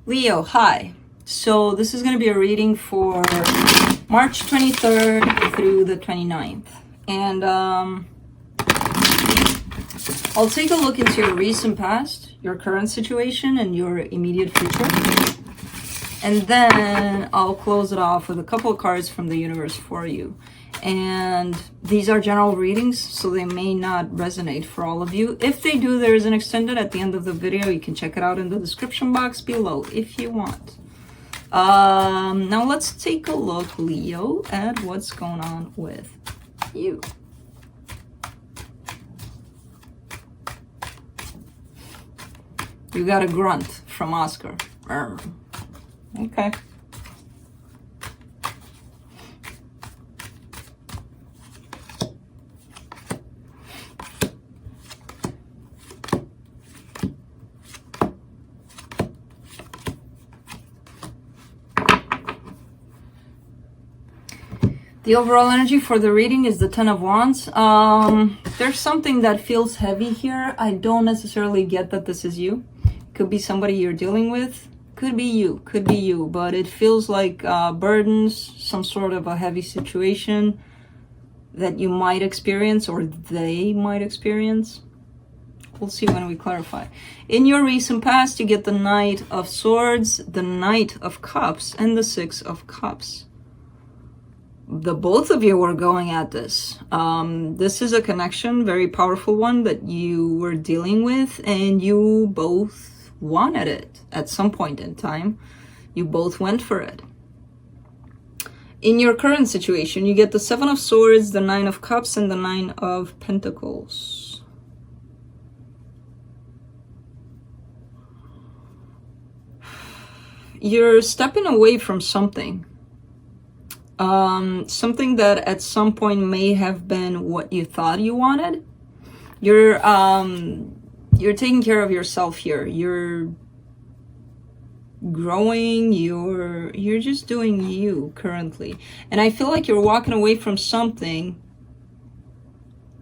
Leo, hi. So this is going to be a reading for March 23rd through the 29th. And I'll take a look into your recent past, your current situation, and your immediate future. And then I'll close it off with a couple of cards from the universe for you. And these are general readings, so they may not resonate for all of you. If they do, there is an extended at the end of the video. You can check it out in the description box below if you want. Now let's take a look, Leo, at what's going on with you. You got a grunt from Oscar. Okay. The overall energy for the reading is the Ten of Wands. There's something that feels heavy here. I don't necessarily get that this is you. Could be somebody you're dealing with. Could be you, but it feels like burdens, some sort of a heavy situation that you might experience or they might experience. We'll see when we clarify. In your recent past, you get the Knight of Swords, the Knight of Cups, and the Six of Cups. The both of you were going at this. This is a connection, very powerful one that you were dealing with, and you both wanted it at some point in time. You both went for it. In your current situation, you get the Seven of Swords, the Nine of Cups, and the Nine of Pentacles. You're stepping away from something. Something that at some point may have been what you thought you wanted. You're taking care of yourself here. You're growing, you're just doing you currently. And I feel like you're walking away from something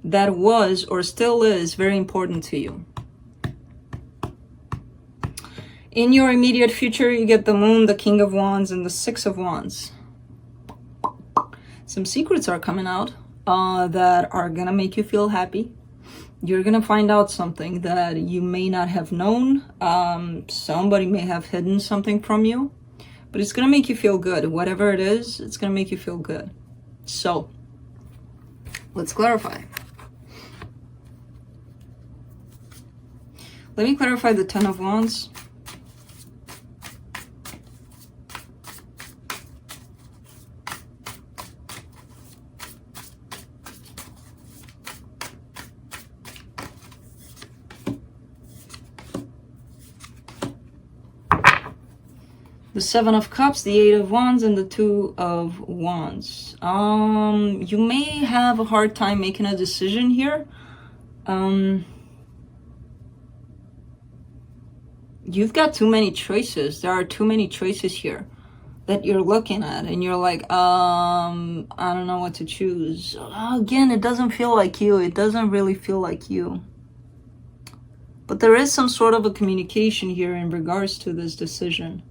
that was or still is very important to you. In your immediate future, you get the Moon, the King of Wands, and the Six of Wands. Some secrets are coming out that are gonna make you feel happy. You're gonna find out something that you may not have known. Somebody may have hidden something from you, but it's gonna make you feel good. Whatever it is, it's gonna make you feel good. So, let's clarify. Let me clarify the Ten of Wands. The Seven of Cups, the Eight of Wands, and the Two of Wands. You may have a hard time making a decision here. You've got too many choices. There are too many choices here that you're looking at, and you're like, I don't know what to choose. Again, it doesn't feel like you. It doesn't really feel like you. But there is some sort of a communication here in regards to this decision.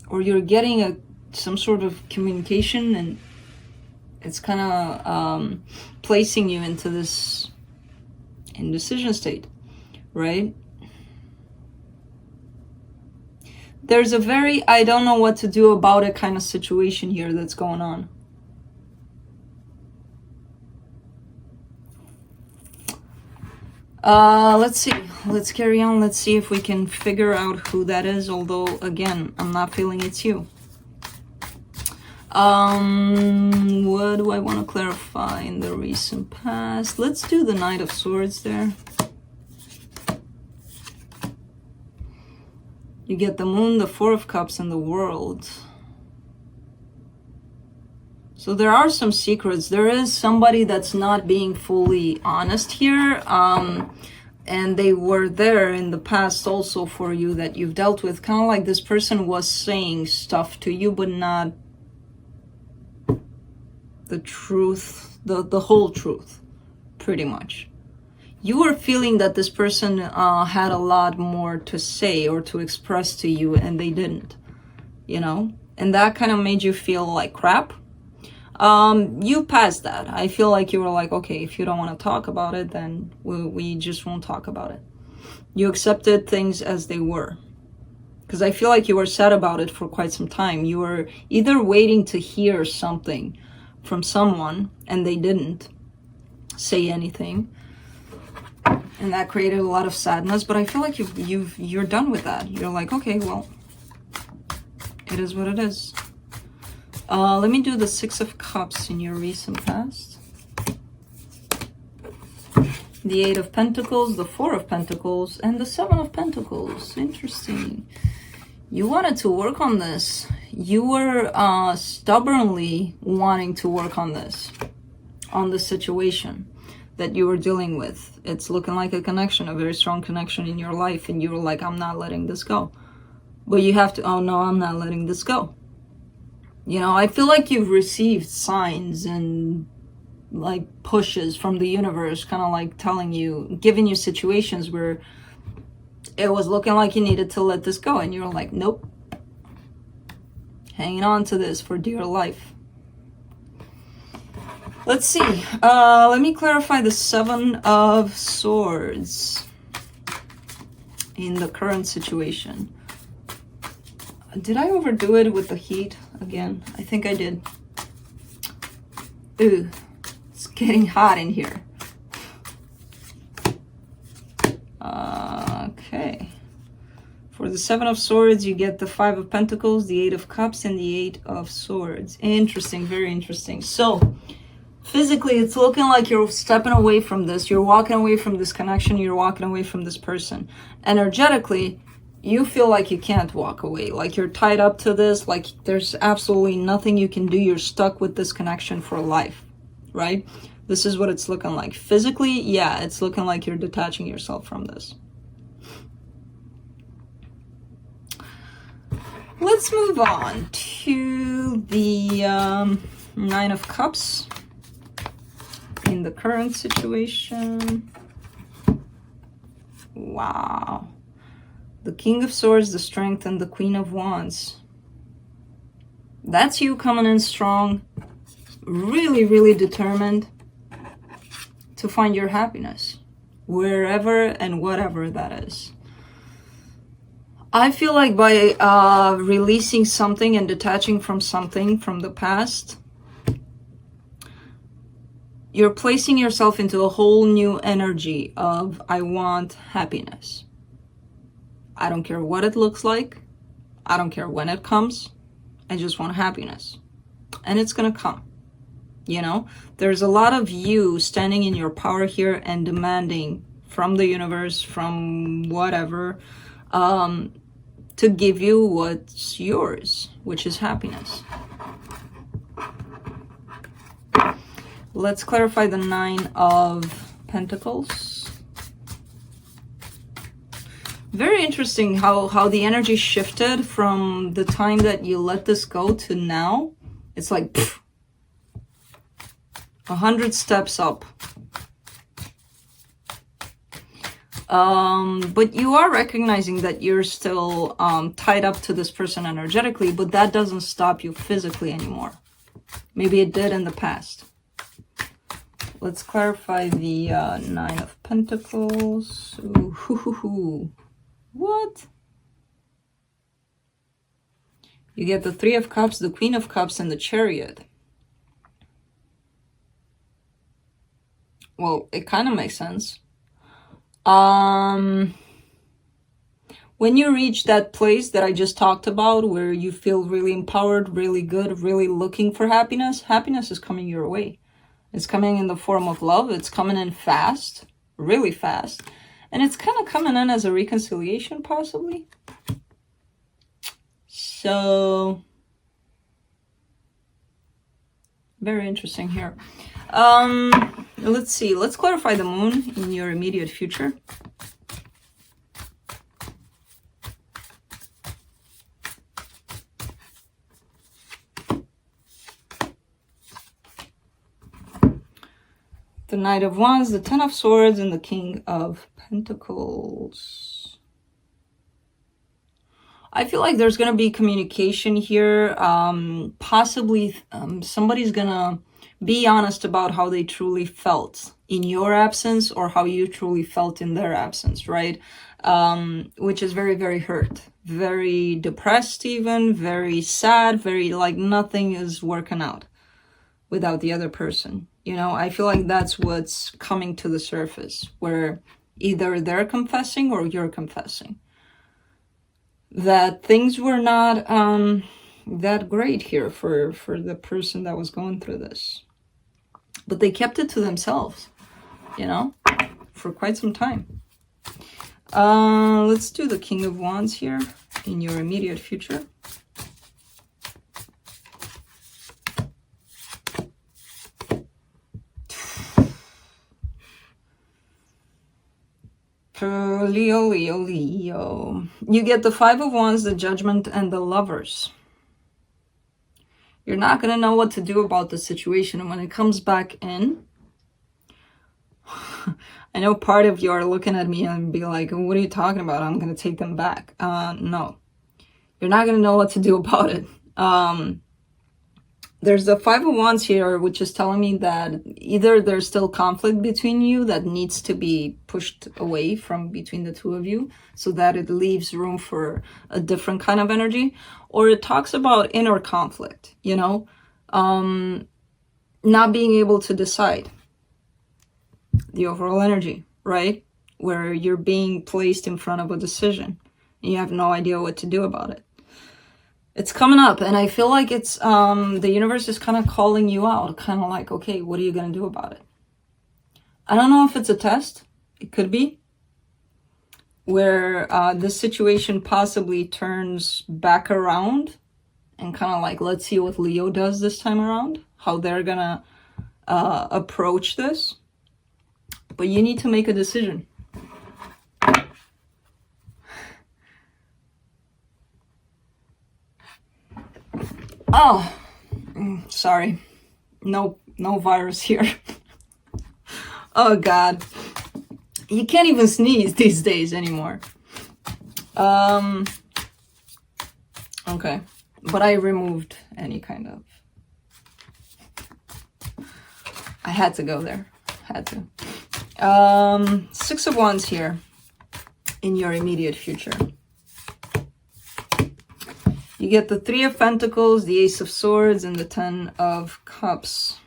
Or you're getting some sort of communication, and it's kind of placing you into this indecision state, right? There's a very I don't know what to do about it kind of situation here that's going on. Let's see. Let's carry on. Let's see if we can figure out who that is. Although, again, I'm not feeling it's you. What do I want to clarify in the recent past? Let's do the Knight of Swords there. You get the Moon, the Four of Cups, and the World. So there are some secrets. There is somebody that's not being fully honest here. And they were there in the past also for you that you've dealt with. Kind of like this person was saying stuff to you, but not the truth, the whole truth, pretty much. you were feeling that this person had a lot more to say or to express to you, and they didn't, you know? And that kind of made you feel like crap. You passed that. I feel like you were like, okay, if you don't want to talk about it, then we just won't talk about it. You accepted things as they were. Because I feel like you were sad about it for quite some time. You were either waiting to hear something from someone, and they didn't say anything, and that created a lot of sadness. But I feel like you're done with that. You're like, okay, well, it is what it is. Let me do the Six of Cups in your recent past. The Eight of Pentacles, the Four of Pentacles, and the Seven of Pentacles. Interesting. You wanted to work on this. You were stubbornly wanting to work on this situation that you were dealing with. It's looking like a connection, a very strong connection in your life, and you were like, I'm not letting this go. But you have to, oh no, I'm not letting this go. You know, I feel like you've received signs and like pushes from the universe, kind of like telling you, giving you situations where it was looking like you needed to let this go, and you were like, nope, hanging on to this for dear life. Let's see. Let me clarify the Seven of Swords in the current situation. Did I overdo it with the heat again? I think I did. Ooh, it's getting hot in here. Okay. For the Seven of Swords, you get the Five of Pentacles, the Eight of Cups, and the Eight of Swords. Interesting, very interesting. So, physically, it's looking like you're stepping away from this. You're walking away from this connection. You're walking away from this person. Energetically, you feel like you can't walk away. Like you're tied up to this. Like there's absolutely nothing you can do. You're stuck with this connection for life, right? This is what it's looking like. Physically, yeah, it's looking like you're detaching yourself from this. Let's move on to the Nine of Cups in the current situation. Wow. The King of Swords, the Strength, and the Queen of Wands. That's you coming in strong, really, really determined to find your happiness, wherever and whatever that is. I feel like by releasing something and detaching from something from the past, you're placing yourself into a whole new energy of, I want happiness. I don't care what it looks like. I don't care when it comes. I just want happiness. And it's gonna come. You know, there's a lot of you standing in your power here and demanding from the universe, from whatever, to give you what's yours, which is happiness. Let's clarify the Nine of Pentacles. Very interesting how the energy shifted from the time that you let this go to now. It's like 100 steps up. But you are recognizing that you're still tied up to this person energetically, but that doesn't stop you physically anymore. Maybe it did in the past. Let's clarify the Nine of Pentacles. Ooh, what? You get the Three of Cups, the Queen of Cups, and the Chariot. Well, it kind of makes sense. When you reach that place that I just talked about, where you feel really empowered, really good, really looking for happiness, happiness is coming your way. It's coming in the form of love. It's coming in fast, really fast. And it's kind of coming in as a reconciliation, possibly. So, very interesting here. Let's see. Let's clarify the moon in your immediate future. the Knight of Wands, the Ten of Swords, and the King of Pentacles. I feel like there's going to be communication here. Possibly somebody's going to be honest about how they truly felt in your absence or how you truly felt in their absence, right? Which is very, very hurt. Very depressed even, very sad, very like nothing is working out without the other person. You know, I feel like that's what's coming to the surface, where either they're confessing or you're confessing that things were not that great here for the person that was going through this. But they kept it to themselves, you know, for quite some time. Let's do the King of Wands here in your immediate future. Leo, Leo, Leo. You get the Five of Wands, the Judgment, and the Lovers. You're not going to know what to do about the situation. And when it comes back in, I know part of you are looking at me and be like, what are you talking about? I'm going to take them back. No. You're not going to know what to do about it. There's the Five of Wands here, which is telling me that either there's still conflict between you that needs to be pushed away from between the two of you so that it leaves room for a different kind of energy, or it talks about inner conflict, you know, not being able to decide the overall energy, right? Where you're being placed in front of a decision and you have no idea what to do about it. It's coming up, and I feel like it's the universe is kind of calling you out, kind of like, okay, what are you going to do about it? I don't know if it's a test. It could be. Where this situation possibly turns back around and kind of like, let's see what Leo does this time around, how they're going to approach this. But you need to make a decision. Oh, sorry. No virus here. Oh, God. You can't even sneeze these days anymore. Okay. But I removed any kind of... I had to go there. Had to. Six of Wands here in your immediate future. You get the Three of Pentacles, the Ace of Swords, and the Ten of Cups.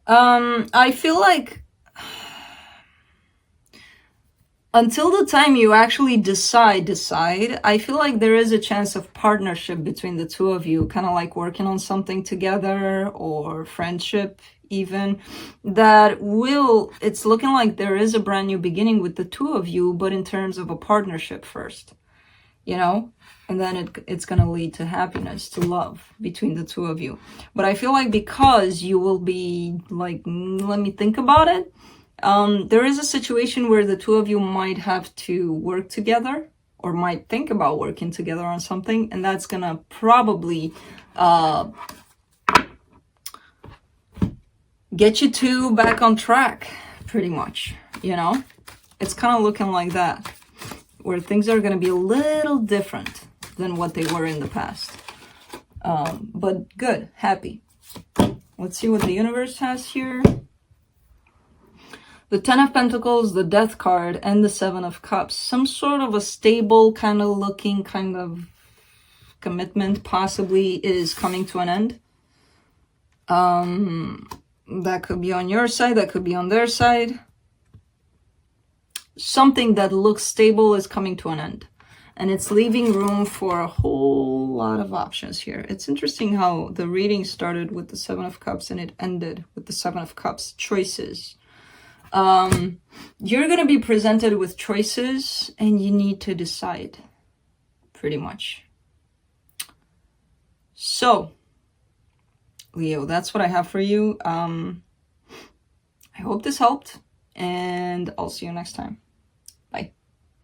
I feel like until the time you actually decide, I feel like there is a chance of partnership between the two of you, kind of like working on something together or friendship even, that will, it's looking like there is a brand new beginning with the two of you, but in terms of a partnership first, you know, and then it's going to lead to happiness, to love between the two of you. But I feel like because you will be like, let me think about it, there is a situation where the two of you might have to work together or might think about working together on something, and that's going to probably get you two back on track, pretty much, you know? It's kind of looking like that, where things are going to be a little different than what they were in the past. But good, happy. Let's see what the universe has here. The Ten of Pentacles, the Death card, and the Seven of Cups. Some sort of a stable kind of looking kind of commitment possibly is coming to an end. That could be on your side, that could be on their side. Something that looks stable is coming to an end. And it's leaving room for a whole lot of options here. It's interesting how the reading started with the Seven of Cups and it ended with the Seven of Cups. Choices. You're going to be presented with choices and you need to decide, pretty much. So, Leo, that's what I have for you. I hope this helped, and I'll see you next time.